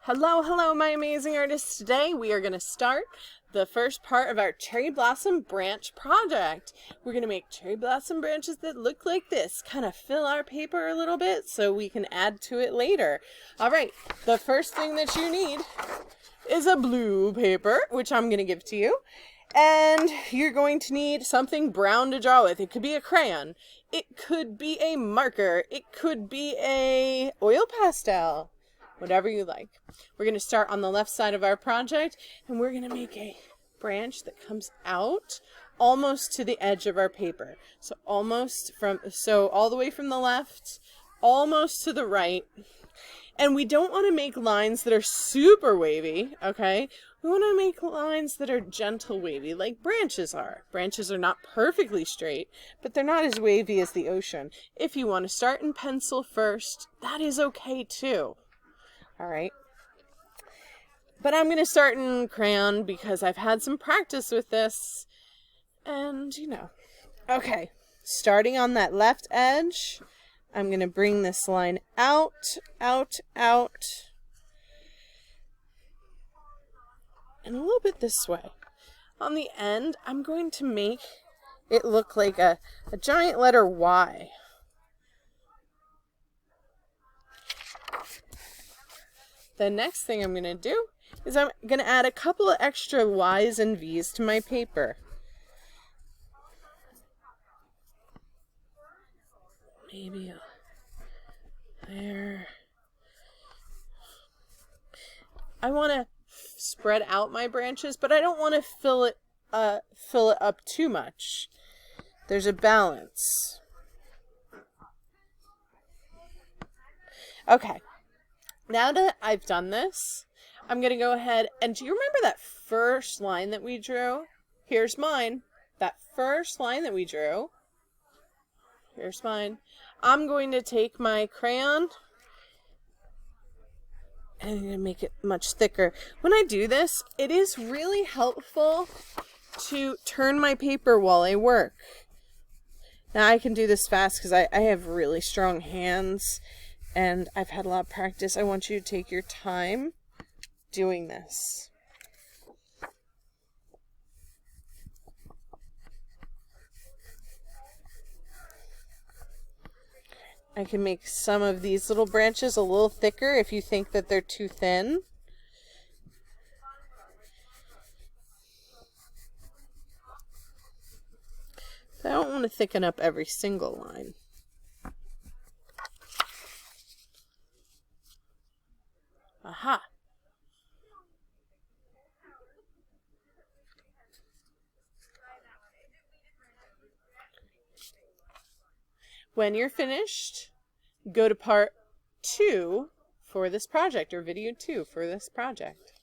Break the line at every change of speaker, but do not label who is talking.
Hello, my amazing artists. Today we are going to start the first part of our cherry blossom branch project. We're going to make cherry blossom branches that look like this, kind of fill our paper a little bit so we can add to it later. All right, the first thing that you need is a blue paper, which I'm going to give to you. And you're going to need something brown to draw with. It could be a crayon. It could be a marker. It could be a oil pastel. Whatever you like. We're going to start on the left side of our project, and we're going to make a branch that comes out almost to the edge of our paper. So all the way from the left, almost to the right. And we don't want to make lines that are super wavy, okay? We want to make lines that are gentle wavy, like branches are. Branches are not perfectly straight, but they're not as wavy as the ocean. If you want to start in pencil first, that is okay too. All right, but I'm going to start in crayon because I've had some practice with this, and okay, starting on that left edge, I'm going to bring this line out, and a little bit this way. On the end, I'm going to make it look like a giant letter Y. The next thing I'm going to do is I'm going to add a couple of extra Y's and V's to my paper. Maybe there. I want to spread out my branches, but I don't want to fill it up too much. There's a balance. Okay. Now that I've done this, I'm going to go ahead and do you remember that first line that we drew? Here's mine. That first line that we drew. Here's mine. I'm going to take my crayon and I'm going to make it much thicker. When I do this, it is really helpful to turn my paper while I work. Now I can do this fast because I have really strong hands. And I've had a lot of practice. I want you to take your time doing this. I can make some of these little branches a little thicker if you think that they're too thin. But I don't want to thicken up every single line. Aha! When you're finished, go to part 2 for this project, or video 2 for this project.